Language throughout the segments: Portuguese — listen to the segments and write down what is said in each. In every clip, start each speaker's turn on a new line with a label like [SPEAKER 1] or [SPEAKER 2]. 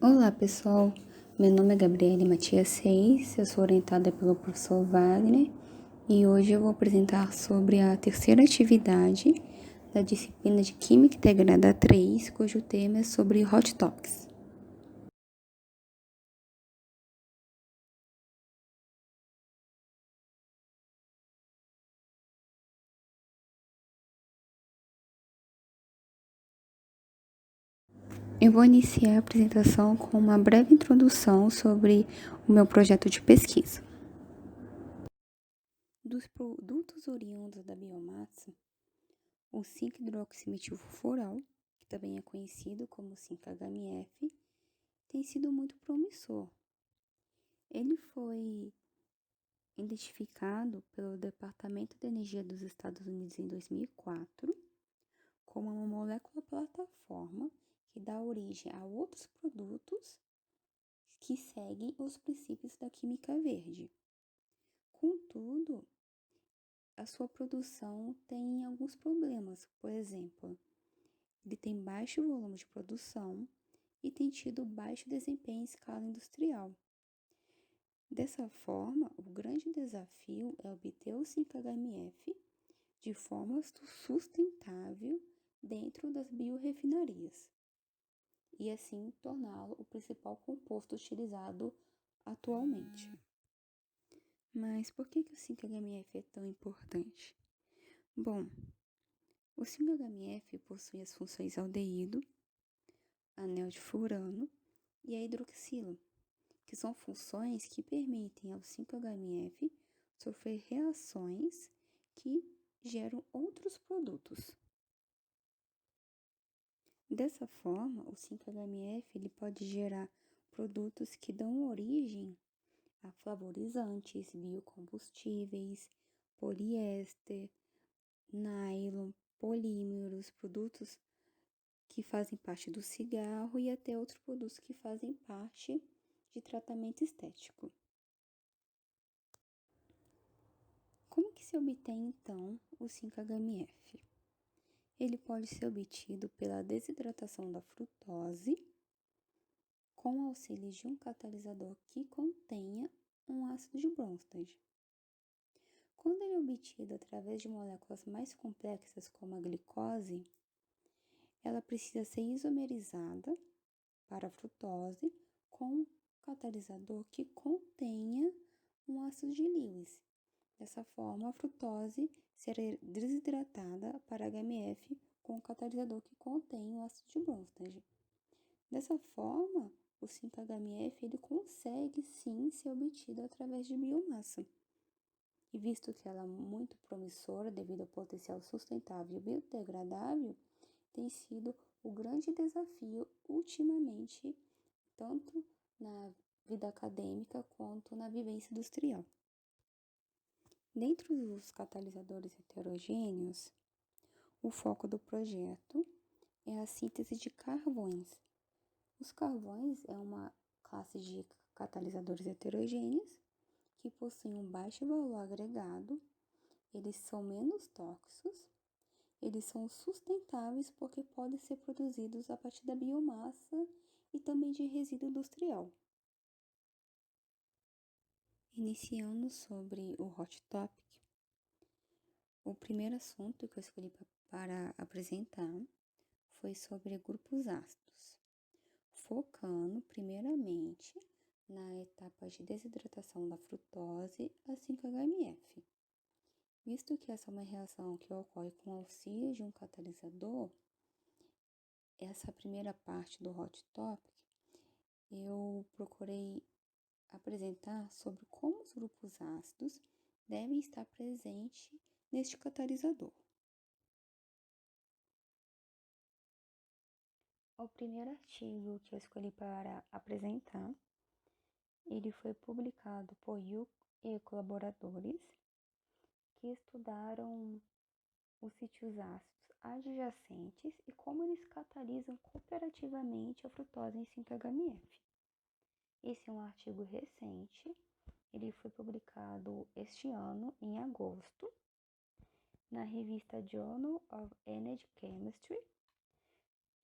[SPEAKER 1] Olá pessoal, meu nome é Gabriele Matias Seis, eu sou orientada pelo professor Wagner e hoje eu vou apresentar sobre a terceira atividade da disciplina de Química Integrada 3, cujo tema é sobre Hot Topics. Eu vou iniciar a apresentação com uma breve introdução sobre o meu projeto de pesquisa. Dos produtos oriundos da biomassa, o 5-hidroximetilfurfural, que também é conhecido como 5-HMF, tem sido muito promissor. Ele foi identificado pelo Departamento de Energia dos Estados Unidos em 2004 como uma molécula plataforma que dá origem a outros produtos que seguem os princípios da química verde. Contudo, a sua produção tem alguns problemas. Por exemplo, ele tem baixo volume de produção e tem tido baixo desempenho em escala industrial. Dessa forma, o grande desafio é obter o 5-HMF de forma sustentável dentro das biorefinarias e assim torná-lo o principal composto utilizado atualmente. Mas por que o 5-HMF é tão importante? Bom, o 5-HMF possui as funções aldeído, anel de furano e a hidroxila, que são funções que permitem ao 5-HMF sofrer reações que geram outros produtos. Dessa forma, o 5-HMF ele pode gerar produtos que dão origem a flavorizantes, biocombustíveis, poliéster, nylon, polímeros, produtos que fazem parte do cigarro e até outros produtos que fazem parte de tratamento estético. Como que se obtém, então, o 5-HMF? Ele pode ser obtido pela desidratação da frutose com auxílio de um catalisador que contenha um ácido de Bronsted. Quando ele é obtido através de moléculas mais complexas como a glicose, ela precisa ser isomerizada para a frutose com um catalisador que contenha um ácido de Lewis. Dessa forma, a frutose será desidratada para HMF com o catalisador que contém o ácido de Bronsted. Dessa forma, o 5-HMF ele consegue sim ser obtido através de biomassa. E visto que ela é muito promissora devido ao potencial sustentável e biodegradável, tem sido o grande desafio ultimamente, tanto na vida acadêmica quanto na vivência industrial. Dentre os catalisadores heterogêneos, o foco do projeto é a síntese de carvões. Os carvões é uma classe de catalisadores heterogêneos que possuem um baixo valor agregado, eles são menos tóxicos, eles são sustentáveis porque podem ser produzidos a partir da biomassa e também de resíduo industrial. Iniciando sobre o Hot Topic, o primeiro assunto que eu escolhi para apresentar foi sobre grupos ácidos, focando primeiramente na etapa de desidratação da frutose a 5-HMF. Visto que essa é uma reação que ocorre com auxílio de um catalisador, essa primeira parte do Hot Topic, eu procurei apresentar sobre como os grupos ácidos devem estar presentes neste catalisador. O primeiro artigo que eu escolhi para apresentar, ele foi publicado por Yu e colaboradores, que estudaram os sítios ácidos adjacentes e como eles catalisam cooperativamente a frutose em 5-HMF. Esse é um artigo recente, ele foi publicado este ano, em agosto, na revista Journal of Energy Chemistry,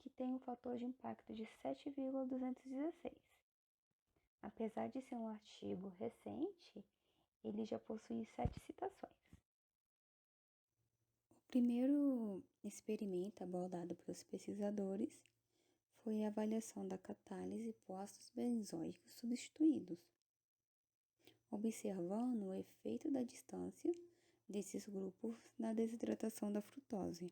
[SPEAKER 1] que tem um fator de impacto de 7,216. Apesar de ser um artigo recente, ele já possui 7 citações. O primeiro experimento abordado pelos pesquisadores foi a avaliação da catálise por ácidos benzoicos substituídos, observando o efeito da distância desses grupos na desidratação da frutose.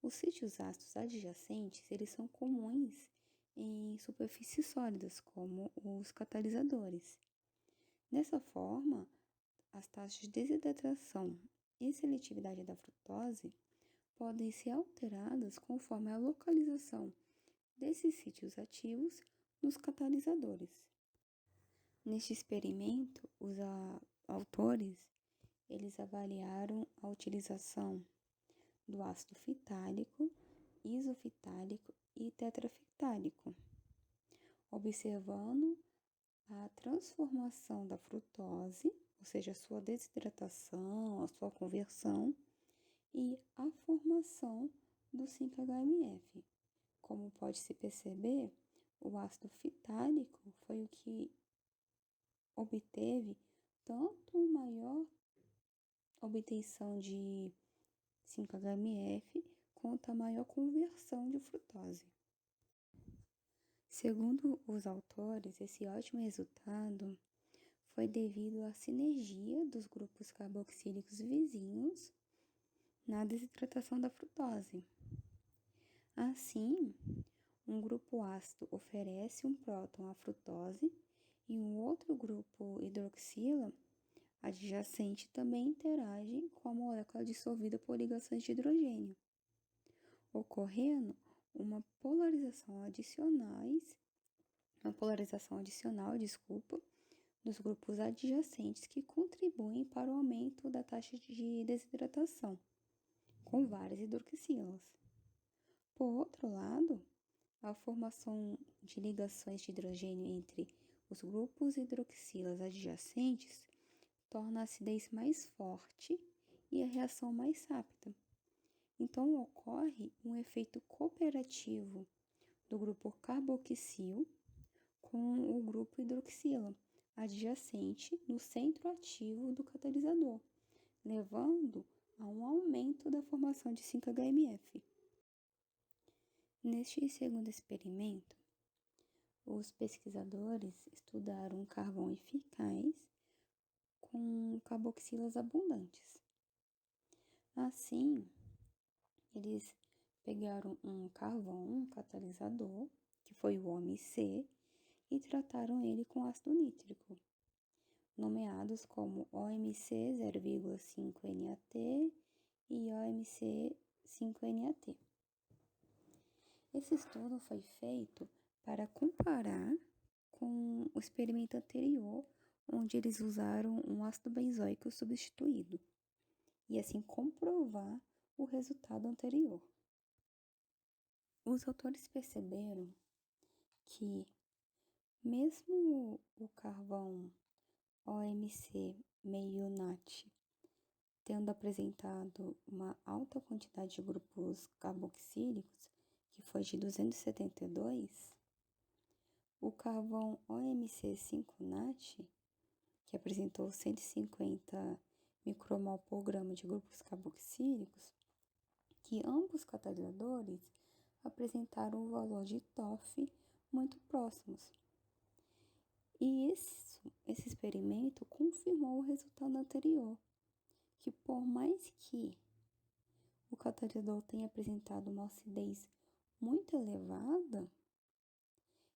[SPEAKER 1] Os sítios ácidos adjacentes, eles são comuns em superfícies sólidas, como os catalisadores. Dessa forma, as taxas de desidratação e seletividade da frutose podem ser alteradas conforme a localização desses sítios ativos nos catalisadores. Neste experimento, os autores eles avaliaram a utilização do ácido fitálico, isofitálico e tetrafitálico, observando a transformação da frutose, ou seja, a sua desidratação, a sua conversão, e a formação do 5-HMF. Como pode-se perceber, o ácido fitálico foi o que obteve tanto maior obtenção de 5-HMF quanto a maior conversão de frutose. Segundo os autores, esse ótimo resultado foi devido à sinergia dos grupos carboxílicos vizinhos na desidratação da frutose. Assim, um grupo ácido oferece um próton à frutose e um outro grupo hidroxila adjacente também interage com a molécula dissolvida por ligações de hidrogênio, ocorrendo uma polarização adicional, dos grupos adjacentes que contribuem para o aumento da taxa de desidratação, com várias hidroxilas. Por outro lado, a formação de ligações de hidrogênio entre os grupos hidroxilas adjacentes torna a acidez mais forte e a reação mais rápida. Então, ocorre um efeito cooperativo do grupo carboxil com o grupo hidroxila adjacente no centro ativo do catalisador, levando a um aumento da formação de 5-HMF. Neste segundo experimento, os pesquisadores estudaram um carvão eficaz com carboxilas abundantes. Assim, eles pegaram um carvão, um catalisador, que foi o OMC, e trataram ele com ácido nítrico, nomeados como OMC 0,5-NaT e OMC 5-NaT. Esse estudo foi feito para comparar com o experimento anterior, onde eles usaram um ácido benzoico substituído, e assim comprovar o resultado anterior. Os autores perceberam que, mesmo o carvão OMC meio NaT tendo apresentado uma alta quantidade de grupos carboxílicos, que foi de 272, o carvão OMC 5-NaT, que apresentou 150 micromol por grama de grupos carboxílicos, que ambos catalisadores apresentaram um valor de TOF muito próximos. E esse experimento confirmou o resultado anterior, que por mais que o catalisador tenha apresentado uma acidez muito elevada,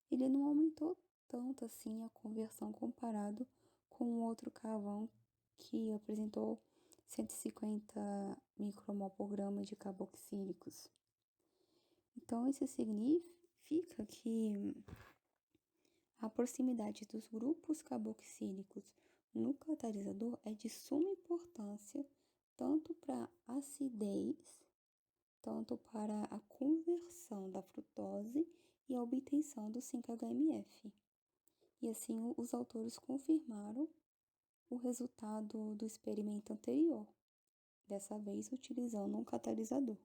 [SPEAKER 1] ele não aumentou tanto assim a conversão comparado com o outro carvão que apresentou 150 micromol por grama de carboxílicos. Então, isso significa que a proximidade dos grupos carboxílicos no catalisador é de suma importância tanto para a acidez, tanto para a conversão da frutose e a obtenção do 5-HMF. E assim os autores confirmaram o resultado do experimento anterior, dessa vez utilizando um catalisador.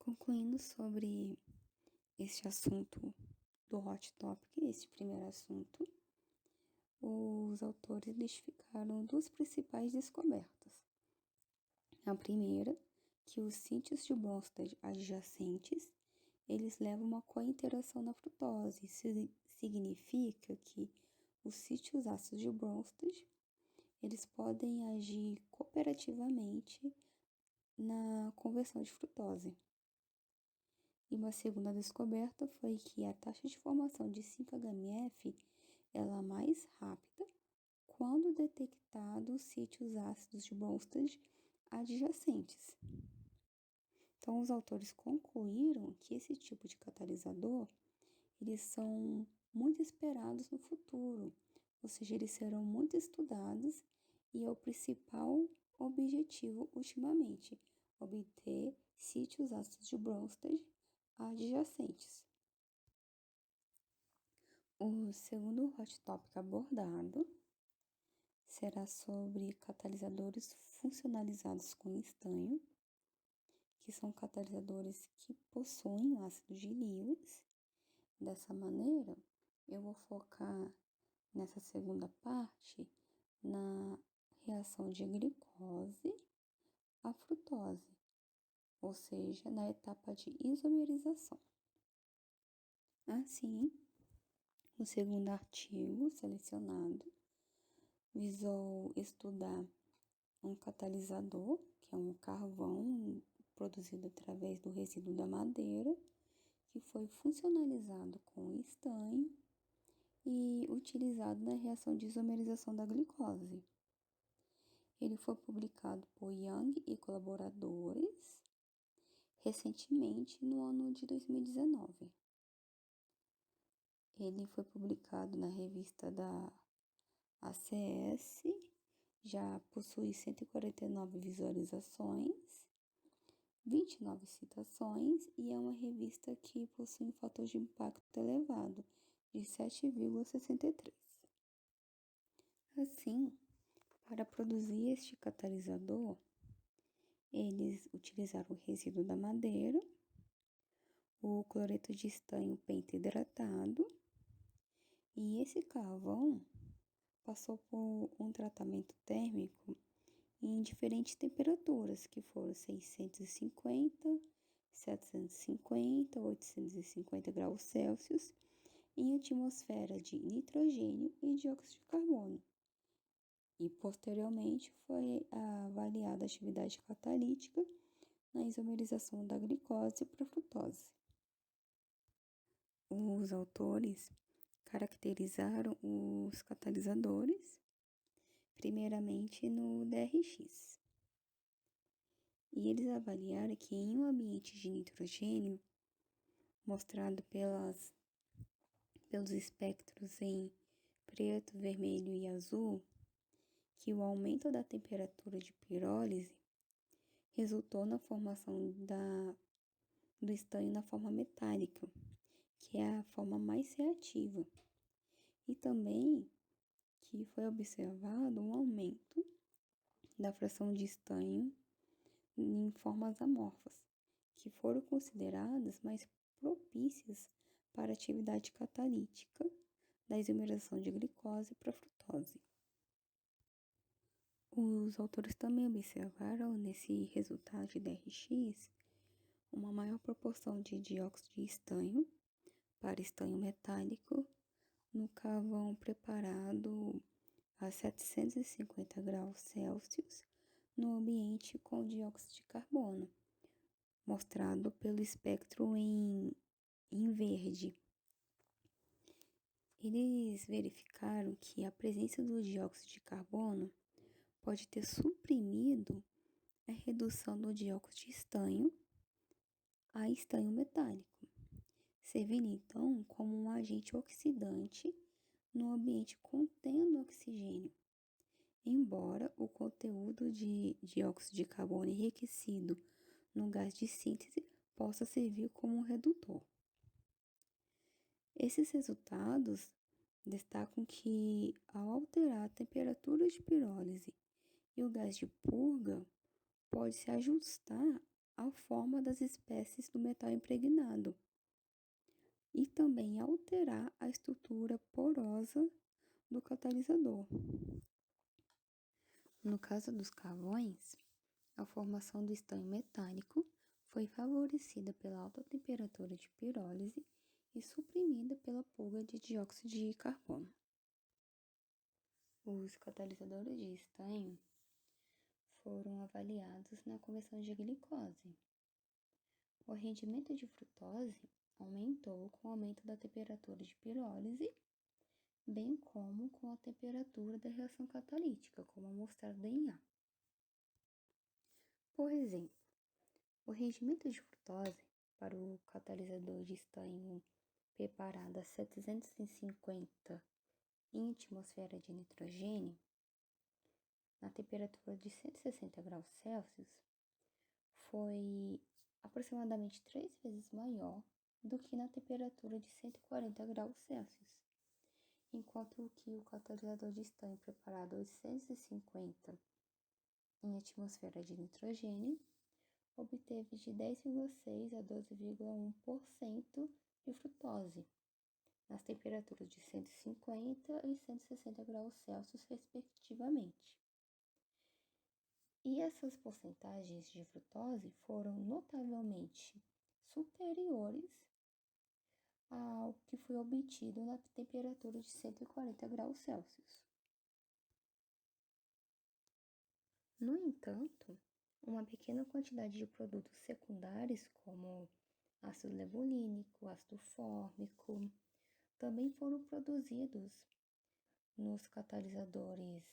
[SPEAKER 1] Concluindo sobre este assunto do Hot Topic, este primeiro assunto, os autores identificaram duas principais descobertas. A primeira, que os sítios de Bronsted adjacentes, eles levam uma cointeração na frutose. Isso significa que os sítios ácidos de Bronsted, eles podem agir cooperativamente na conversão de frutose. E uma segunda descoberta foi que a taxa de formação de 5-HMF ela é mais rápida quando detectados sítios ácidos de Bronsted adjacentes. Então, os autores concluíram que esse tipo de catalisador, eles são muito esperados no futuro, ou seja, eles serão muito estudados e é o principal objetivo ultimamente, obter sítios ácidos de Bronsted adjacentes. O segundo hot topic abordado será sobre catalisadores funcionalizados com estanho, que são catalisadores que possuem o ácido de Lewis. Dessa maneira, eu vou focar nessa segunda parte na reação de glicose à frutose, ou seja, na etapa de isomerização. Assim, o segundo artigo selecionado visou estudar um catalisador, que é um carvão produzido através do resíduo da madeira, que foi funcionalizado com estanho e utilizado na reação de isomerização da glicose. Ele foi publicado por Young e colaboradores recentemente no ano de 2019. Ele foi publicado na revista da ACS, já possui 149 visualizações, 29 citações e é uma revista que possui um fator de impacto elevado, de 7,63. Assim, para produzir este catalisador, eles utilizaram o resíduo da madeira, o cloreto de estanho penta-hidratado, e esse carvão passou por um tratamento térmico em diferentes temperaturas, que foram 650, 750, 850 graus Celsius, em atmosfera de nitrogênio e dióxido de carbono. E, posteriormente, foi avaliada a atividade catalítica na isomerização da glicose para a frutose. Os autores caracterizaram os catalisadores, primeiramente no DRX. E eles avaliaram que em um ambiente de nitrogênio, mostrado pelos espectros em preto, vermelho e azul, que o aumento da temperatura de pirólise resultou na formação do estanho na forma metálica, que é a forma mais reativa. E também que foi observado um aumento da fração de estanho em formas amorfas, que foram consideradas mais propícias para a atividade catalítica da isomerização de glicose para a frutose. Os autores também observaram nesse resultado de DRX uma maior proporção de dióxido de estanho para estanho metálico no carvão preparado a 750 graus Celsius no ambiente com dióxido de carbono, mostrado pelo espectro em verde. Eles verificaram que a presença do dióxido de carbono pode ter suprimido a redução do dióxido de estanho a estanho metálico, servindo então como um agente oxidante no ambiente contendo oxigênio, embora o conteúdo de dióxido de carbono enriquecido no gás de síntese possa servir como um redutor. Esses resultados destacam que, ao alterar a temperatura de pirólise e o gás de purga, pode-se ajustar a forma das espécies do metal impregnado e também alterar a estrutura porosa do catalisador. No caso dos carvões, a formação do estanho metálico foi favorecida pela alta temperatura de pirólise e suprimida pela fuga de dióxido de carbono. Os catalisadores de estanho foram avaliados na conversão de glicose. O rendimento de frutose aumentou com o aumento da temperatura de pirólise, bem como com a temperatura da reação catalítica, como mostrado em A. Por exemplo, o rendimento de frutose para o catalisador de estanho preparado a 750 em atmosfera de nitrogênio, na temperatura de 160 graus Celsius, foi aproximadamente 3 vezes maior do que na temperatura de 140 graus Celsius, enquanto que o catalisador de estanho preparado a 850 em atmosfera de nitrogênio obteve de 10,6 a 12,1% de frutose, nas temperaturas de 150 e 160 graus Celsius, respectivamente. E essas porcentagens de frutose foram notavelmente superiores ao que foi obtido na temperatura de 140 graus Celsius. No entanto, uma pequena quantidade de produtos secundários, como ácido levulínico, ácido fórmico, também foram produzidos nos catalisadores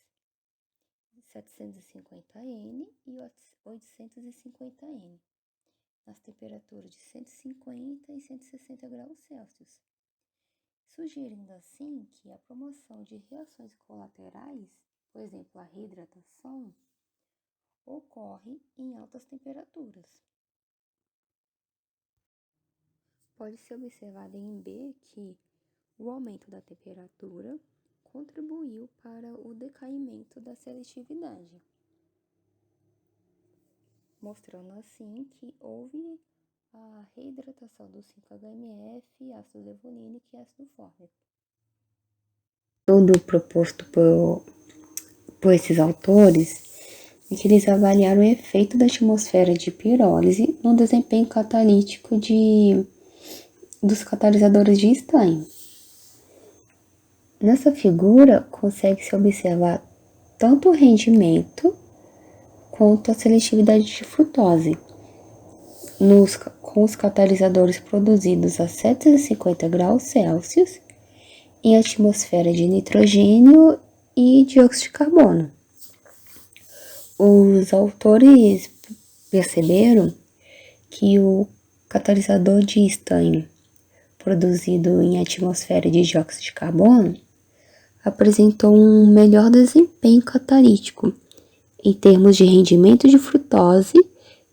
[SPEAKER 1] 750N e 850N, nas temperaturas de 150 e 160 graus Celsius, sugerindo assim que a promoção de reações colaterais, por exemplo, a reidratação, ocorre em altas temperaturas. Pode-se observar em B que o aumento da temperatura contribuiu para o decaimento da seletividade, mostrando assim que houve a reidratação do 5-HMF, ácido levulínico e ácido fórmico. Tudo proposto por esses autores é que eles avaliaram o efeito da atmosfera de pirólise no desempenho catalítico dos catalisadores de estanho. Nessa figura, consegue-se observar tanto o rendimento quanto a seletividade de frutose com os catalisadores produzidos a 750 graus Celsius em atmosfera de nitrogênio e dióxido de carbono. Os autores perceberam que o catalisador de estanho produzido em atmosfera de dióxido de carbono apresentou um melhor desempenho catalítico em termos de rendimento de frutose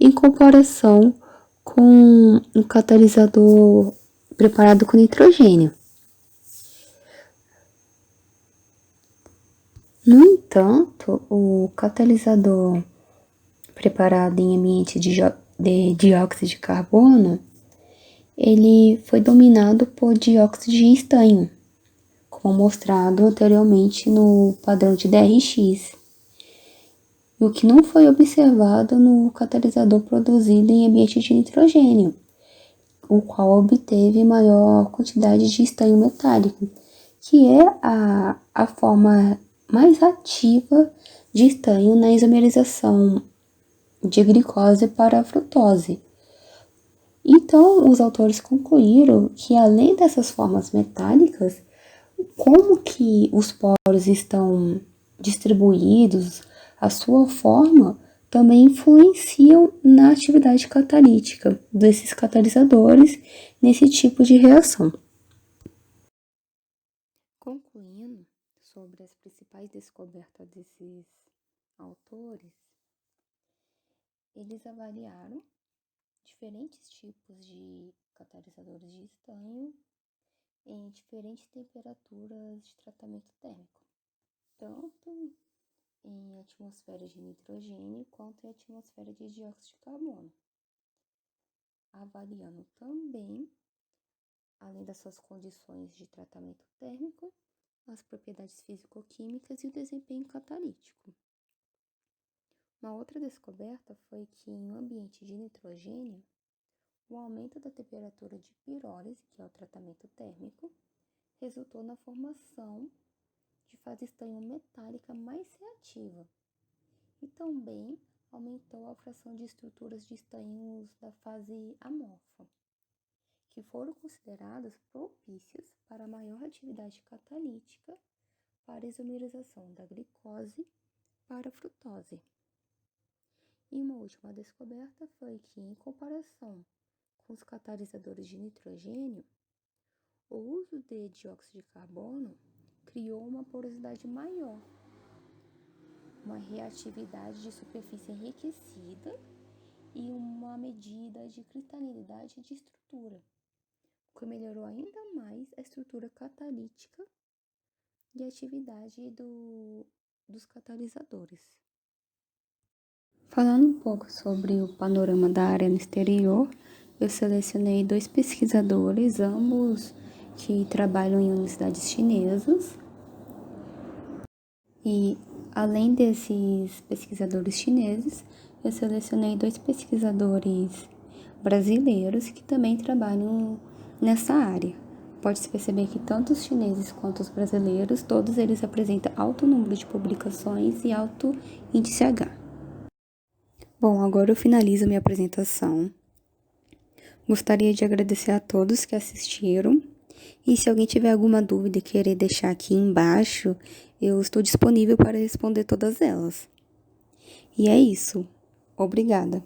[SPEAKER 1] em comparação com um catalisador preparado com nitrogênio. No entanto, o catalisador preparado em ambiente de dióxido de carbono, ele foi dominado por dióxido de estanho, como mostrado anteriormente no padrão de DRX, e o que não foi observado no catalisador produzido em ambiente de nitrogênio, o qual obteve maior quantidade de estanho metálico, que é a forma mais ativa de estanho na isomerização de glicose para a frutose. Então, os autores concluíram que, além dessas formas metálicas, como que os poros estão distribuídos, a sua forma, também influenciam na atividade catalítica desses catalisadores nesse tipo de reação. Concluindo sobre as principais descobertas desses autores, eles avaliaram diferentes tipos de catalisadores de estanho em diferentes temperaturas de tratamento térmico, tanto em atmosfera de nitrogênio quanto em atmosfera de dióxido de carbono. avaliando também, além das suas condições de tratamento térmico, as propriedades físico-químicas e o desempenho catalítico. Uma outra descoberta foi que em um ambiente de nitrogênio, o aumento da temperatura de pirólise, que é o tratamento térmico, resultou na formação de fase estanho metálica mais reativa e também aumentou a fração de estruturas de estanhos da fase amorfa, que foram consideradas propícias para maior atividade catalítica para a isomerização da glicose para a frutose. E uma última descoberta foi que, em comparação com os catalisadores de nitrogênio, o uso de dióxido de carbono criou uma porosidade maior, uma reatividade de superfície enriquecida e uma medida de cristalinidade de estrutura, o que melhorou ainda mais a estrutura catalítica e a atividade dos catalisadores. Falando um pouco sobre o panorama da área no exterior, eu selecionei 2 pesquisadores, ambos que trabalham em universidades chinesas. E, além desses pesquisadores chineses, eu selecionei 2 pesquisadores brasileiros que também trabalham nessa área. Pode-se perceber que tanto os chineses quanto os brasileiros, todos eles apresentam alto número de publicações e alto índice H. Bom, agora eu finalizo minha apresentação. Gostaria de agradecer a todos que assistiram. E se alguém tiver alguma dúvida e querer deixar aqui embaixo, eu estou disponível para responder todas elas. E é isso. Obrigada.